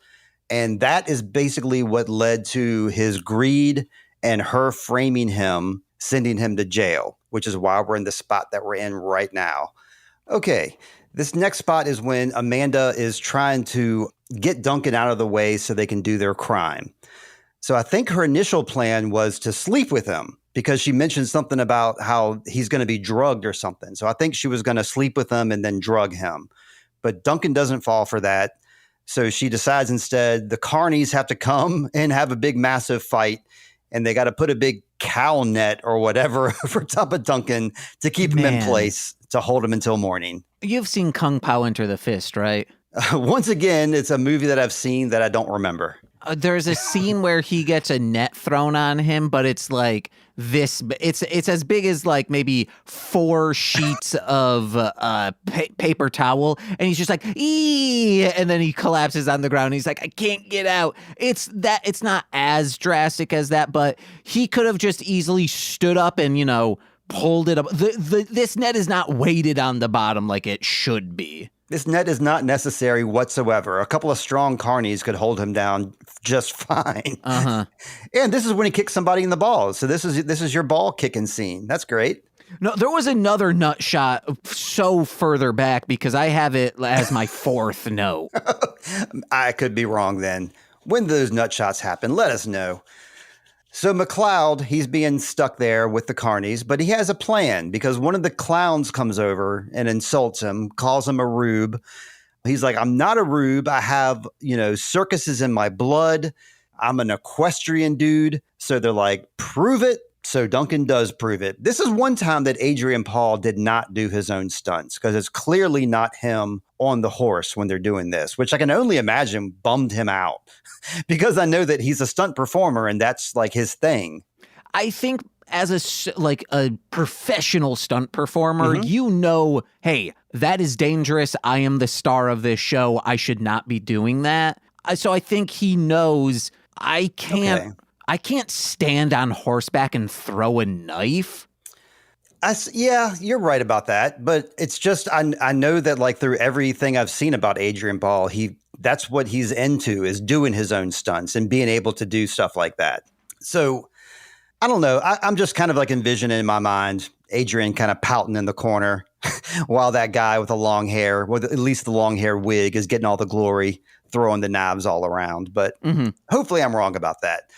And that is basically what led to his greed and her framing him, sending him to jail, which is why we're in the spot that we're in right now. Okay. This next spot is when Amanda is trying to get Duncan out of the way so they can do their crime. So I think her initial plan was to sleep with him because she mentioned something about how he's going to be drugged or something. So I think she was going to sleep with him and then drug him. But Duncan doesn't fall for that. So she decides instead the carnies have to come and have a big, massive fight. And they got to put a big cow net or whatever over top of Duncan to keep him in place to hold him until morning. You've seen Kung Pao Enter the Fist, right? Once again, it's a movie that I've seen that I don't remember. There's a scene where he gets a net thrown on him, but it's like this. It's as big as like maybe 4 sheets of paper towel, and he's just like, "Ee!" And then he collapses on the ground. And he's like, "I can't get out." It's not as drastic as that, but he could have just easily stood up and pulled it up. This net is not weighted on the bottom like it should be. This net is not necessary whatsoever. A couple of strong carnies could hold him down just fine. Uh-huh. And this is when he kicks somebody in the balls. So this is your ball kicking scene. That's great. No, there was another nut shot so further back because I have it as my 4th note. I could be wrong then. When those nut shots happen, let us know. So MacLeod, he's being stuck there with the carnies, but he has a plan because one of the clowns comes over and insults him, calls him a rube. He's like, "I'm not a rube. I have, circuses in my blood. I'm an equestrian dude." So they're like, "Prove it." So Duncan does prove it. This is one time that Adrian Paul did not do his own stunts because it's clearly not him on the horse when they're doing this, which I can only imagine bummed him out because I know that he's a stunt performer and that's like his thing. I think as a professional stunt performer, hey, that is dangerous. I am the star of this show. I should not be doing that. So I think he knows I can't. Okay. I can't stand on horseback and throw a knife. Yeah, you're right about that. But it's just, I know that like through everything I've seen about Adrian Paul, that's what he's into is doing his own stunts and being able to do stuff like that. So I don't know. I'm just kind of like envisioning in my mind, Adrian kind of pouting in the corner while that guy with the long hair, with at least the long hair wig is getting all the glory, throwing the knives all around. But hopefully I'm wrong about that.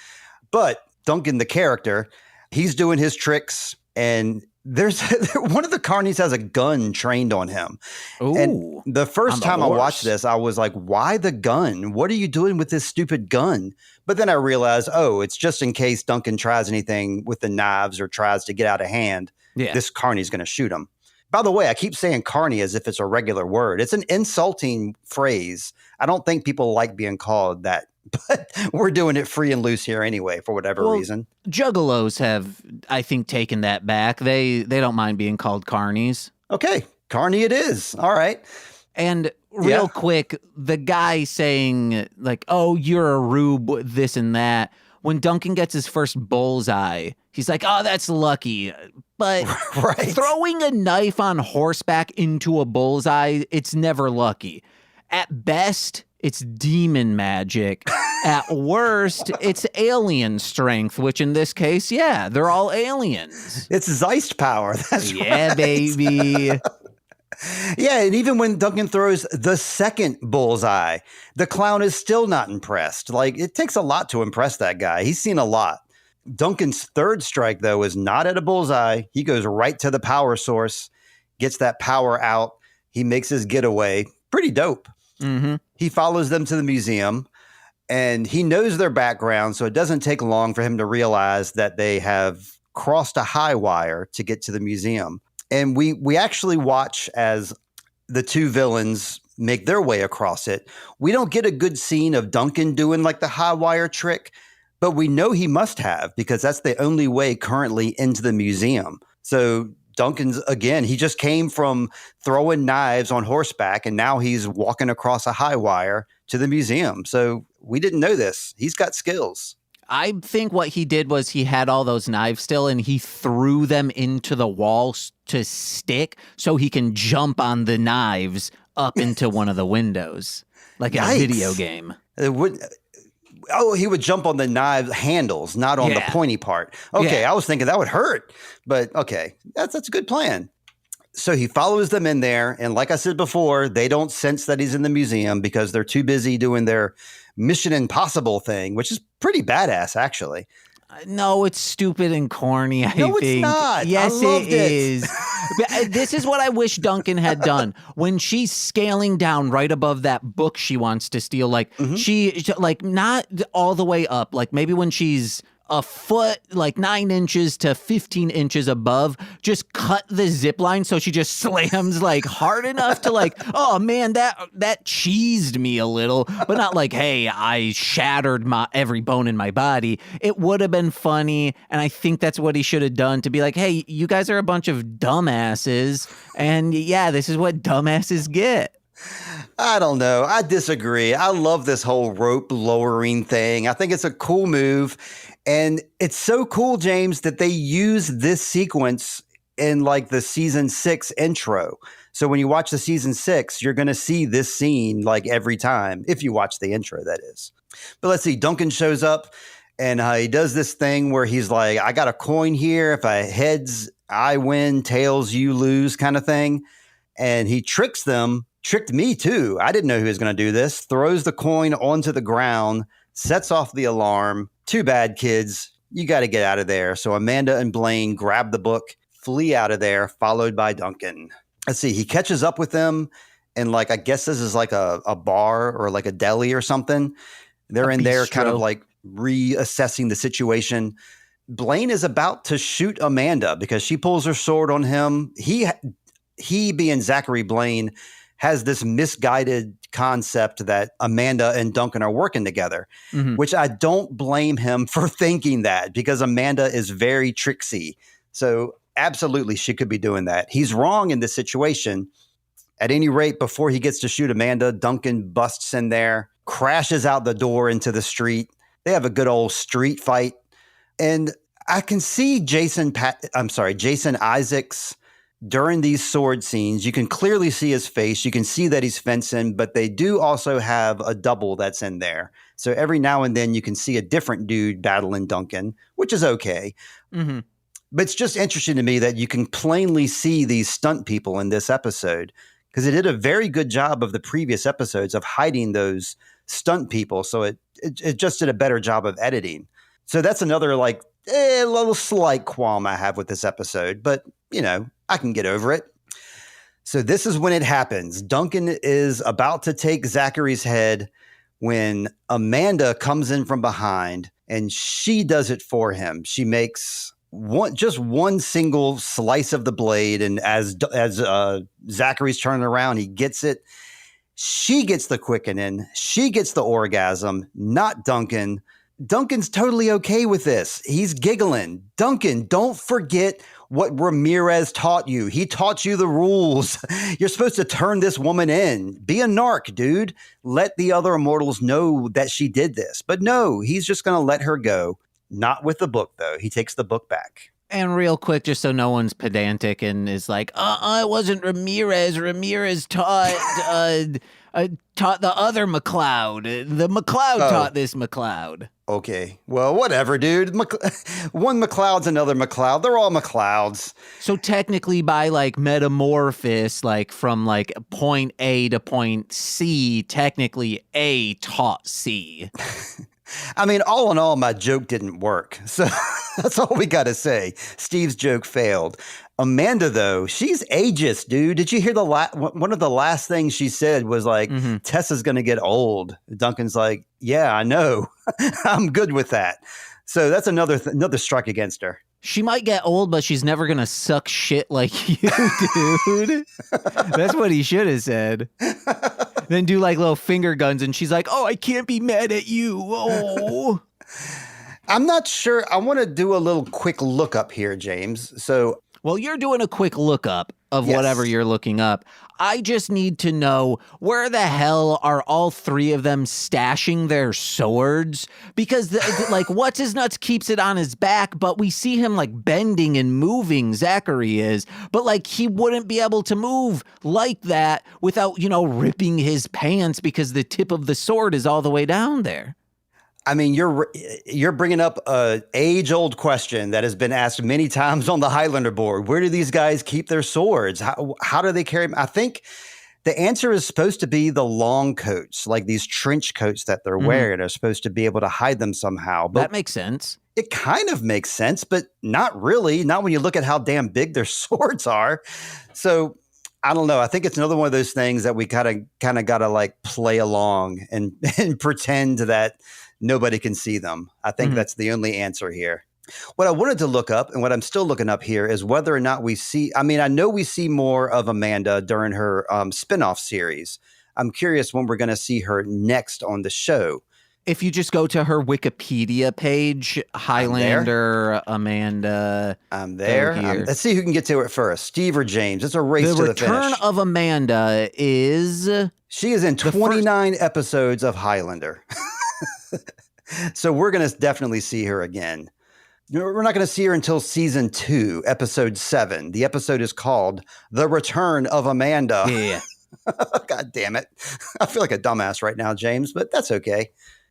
But Duncan, the character, he's doing his tricks, and there's one of the carnies has a gun trained on him. Ooh, and the first time I watched this, I was like, why the gun? What are you doing with this stupid gun? But then I realized, it's just in case Duncan tries anything with the knives or tries to get out of hand. Yeah. This carnie's going to shoot him. By the way, I keep saying carny as if it's a regular word. It's an insulting phrase. I don't think people like being called that. But we're doing it free and loose here anyway, for whatever reason. Juggalos have, I think, taken that back. They don't mind being called carnies. Okay, carny it is. All right. And real quick, the guy saying, like, "Oh, you're a rube, this and that." When Duncan gets his first bullseye, he's like, "Oh, that's lucky." But throwing a knife on horseback into a bullseye, it's never lucky. At best, it's demon magic. At worst, it's alien strength, which in this case, they're all aliens. It's Zeist power. That's right. Baby. Yeah, and even when Duncan throws the second bullseye, the clown is still not impressed. Like, it takes a lot to impress that guy. He's seen a lot. Duncan's third strike, though, is not at a bullseye. He goes right to the power source, gets that power out. He makes his getaway. Pretty dope. Mm-hmm. He follows them to the museum, and he knows their background, so it doesn't take long for him to realize that they have crossed a high wire to get to the museum. And we actually watch as the two villains make their way across it. We don't get a good scene of Duncan doing like the high wire trick, but we know he must have because that's the only way currently into the museum. So Duncan's, again, he just came from throwing knives on horseback, and now he's walking across a high wire to the museum. So we didn't know this. He's got skills. I think what he did was he had all those knives still, and he threw them into the wall to stick so he can jump on the knives up into one of the windows, like a video game. He would jump on the knife handles, not on the pointy part. Okay, I was thinking that would hurt, but okay, that's a good plan. So he follows them in there. And like I said before, they don't sense that he's in the museum because they're too busy doing their Mission Impossible thing, which is pretty badass, actually. No, it's stupid and corny, I think. No, it's not. Yes, I loved it is. This is what I wish Duncan had done. When she's scaling down right above that book she wants to steal, like she like not all the way up, like maybe when she's a foot, like 9 inches to 15 inches above, just cut the zip line so she just slams like hard enough to like, oh man, that cheesed me a little, but not like, hey, I shattered every bone in my body. It would have been funny, and I think that's what he should have done, to be like, hey, you guys are a bunch of dumbasses, and yeah, this is what dumbasses get. I don't know. I disagree. I love this whole rope lowering thing. I think it's a cool move. And it's so cool, James, that they use this sequence in like the season 6 intro. So when you watch the season 6, you're going to see this scene like every time, if you watch the intro, that is. But let's see, Duncan shows up and he does this thing where he's like, I got a coin here. If I heads, I win, tails, you lose kind of thing. And he tricks them, tricked me too. I didn't know he was going to do this. Throws the coin onto the ground, sets off the alarm. Too bad, kids. You got to get out of there. So Amanda and Blaine grab the book, flee out of there, followed by Duncan. Let's see. He catches up with them. And like, I guess this is like a bar or like a deli or something. They're in there kind of like reassessing the situation. Blaine is about to shoot Amanda because she pulls her sword on him. He being Zachary Blaine, has this misguided concept that Amanda and Duncan are working together, which I don't blame him for thinking that, because Amanda is very tricksy. So absolutely, she could be doing that. He's wrong in this situation. At any rate, before he gets to shoot Amanda, Duncan busts in there, crashes out the door into the street. They have a good old street fight. And I can see Jason Isaacs during these sword scenes. You can clearly see his face. You can see that he's fencing, but they do also have a double that's in there. So every now and then you can see a different dude battling Duncan, which is okay. But it's just interesting to me that you can plainly see these stunt people in this episode, because it did a very good job of the previous episodes of hiding those stunt people. So it just did a better job of editing. So that's another like a little slight qualm I have with this episode, but you know, I can get over it. So this is when it happens. Duncan is about to take Zachary's head when Amanda comes in from behind, and she does it for him. She makes just one single slice of the blade, and as Zachary's turning around, he gets it. She gets the quickening. She gets the orgasm, not Duncan. Duncan's totally okay with this. He's giggling. Duncan, don't forget what Ramirez taught you. He taught you the rules. You're supposed to turn this woman in. Be a narc, dude. Let the other immortals know that she did this. But no, he's just going to let her go. Not with the book, though. He takes the book back. And real quick, just so no one's pedantic and is like, it wasn't Ramirez. Ramirez taught the other MacLeod. The MacLeod taught this MacLeod. Okay. Well, whatever, dude. One MacLeod's another MacLeod. They're all MacLeods. So technically by like metamorphosis, like from like point A to point C, technically A taught C. I mean, all in all, my joke didn't work. So that's all we got to say. Steve's joke failed. Amanda, though, she's ageist, dude. Did you hear one of the last things she said was like, Tessa's going to get old. Duncan's like, yeah, I know. I'm good with that. So that's another strike against her. She might get old, but she's never going to suck shit like you, dude. That's what he should have said. Then do like little finger guns, and she's like, oh, I can't be mad at you. Oh. I'm not sure. I want to do a little quick look up here, James. So, well, you're doing a quick look up of whatever you're looking up. I just need to know, where the hell are all three of them stashing their swords? Because like what's his nuts keeps it on his back, but we see him like bending and moving. Zachary is, but like he wouldn't be able to move like that without, ripping his pants, because the tip of the sword is all the way down there. I mean, you're bringing up a age-old question that has been asked many times on the Highlander board. Where do these guys keep their swords? How do they carry them? I think the answer is supposed to be the long coats, like these trench coats that they're wearing are supposed to be able to hide them somehow. But that makes sense. It kind of makes sense, but not really. Not when you look at how damn big their swords are. So I don't know. I think it's another one of those things that we kind of got to like play along and pretend that nobody can see them. I think that's the only answer here. What I wanted to look up and what I'm still looking up here is whether or not we see, I mean, I know we see more of Amanda during her spinoff series. I'm curious when we're going to see her next on the show. If you just go to her Wikipedia page, Highlander, Amanda. I'm there. Let's see who can get to it first. Steve or James. It's a race to the finish. The return of Amanda is... She is in 29 episodes of Highlander. So we're going to definitely see her again. We're not going to see her until season 2, episode 7. The episode is called The Return of Amanda. Yeah. God damn it. I feel like a dumbass right now, James, but that's okay.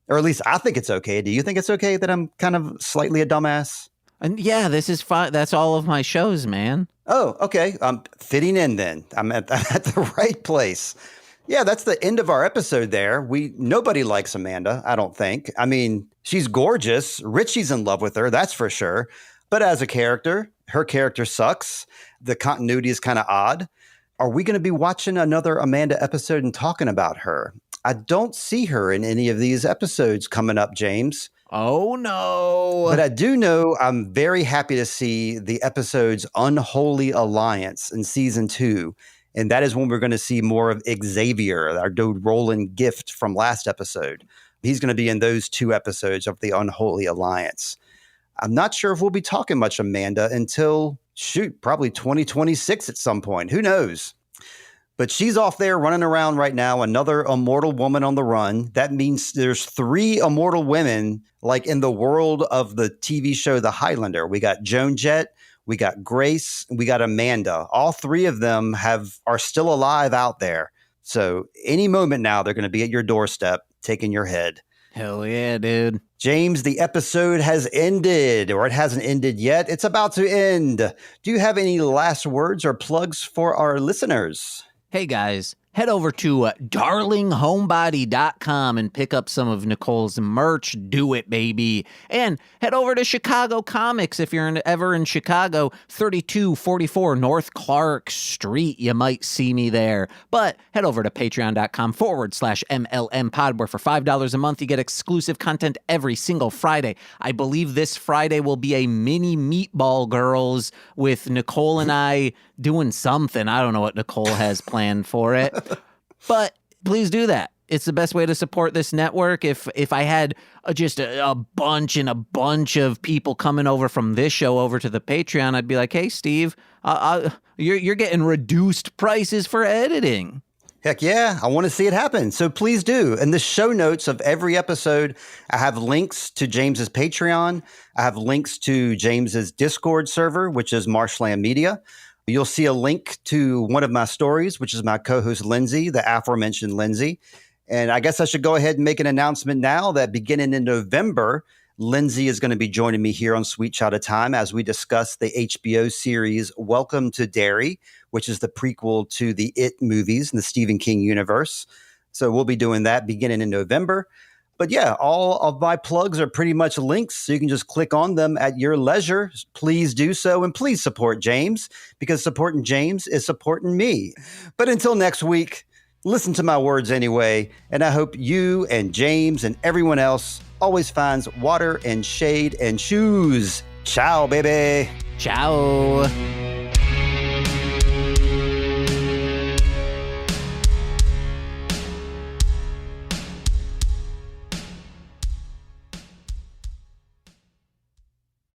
Or at least I think it's okay. Do you think it's okay that I'm kind of slightly a dumbass? And yeah, this is fine. That's all of my shows, man. Oh, okay. I'm fitting in then. I'm at the right place. Yeah, that's the end of our episode there. Nobody likes Amanda, I don't think. I mean, she's gorgeous. Ritchie's in love with her, that's for sure. But as a character, her character sucks. The continuity is kind of odd. Are we going to be watching another Amanda episode and talking about her? I don't see her in any of these episodes coming up, James. Oh, no. But I do know I'm very happy to see the episode's Unholy Alliance in season 2. And that is when we're going to see more of Xavier, our dude Roland Gift from last episode. He's going to be in those 2 episodes of the Unholy Alliance. I'm not sure if we'll be talking much Amanda until, probably 2026 at some point. Who knows? But she's off there running around right now, another immortal woman on the run. That means there's 3 immortal women like in the world of the TV show The Highlander. We got Joan Jett, we got Grace, we got Amanda. All 3 of them are still alive out there. So any moment now, they're going to be at your doorstep, taking your head. Hell yeah, dude. James, the episode has ended, or it hasn't ended yet. It's about to end. Do you have any last words or plugs for our listeners? Hey guys, head over to darlinghomebody.com and pick up some of Nicole's merch. Do it, baby. And head over to Chicago Comics if you're ever in Chicago, 3244 North Clark Street. You might see me there. But head over to patreon.com/MLM pod, where for $5 a month, you get exclusive content every single Friday. I believe this Friday will be a mini Meatball Girls with Nicole and I doing something. I don't know what Nicole has planned for it. But please do that. It's the best way to support this network. If I had just a bunch of people coming over from this show over to the Patreon, I'd be like, hey, Steve, you're getting reduced prices for editing. Heck yeah, I want to see it happen. So please do. In the show notes of every episode, I have links to James's Patreon. I have links to James's Discord server, which is Marshland Media. You'll see a link to one of my stories, which is my co-host Lindsay, the aforementioned Lindsay. And I guess I should go ahead and make an announcement now that beginning in November, Lindsay is going to be joining me here on Sweet Child of Time as we discuss the HBO series Welcome to Derry, which is the prequel to the It movies in the Stephen King universe. So we'll be doing that beginning in November. But yeah, all of my plugs are pretty much links, so you can just click on them at your leisure. Please do so, and please support James, because supporting James is supporting me. But until next week, listen to my words anyway, and I hope you and James and everyone else always finds water and shade and shoes. Ciao, baby. Ciao.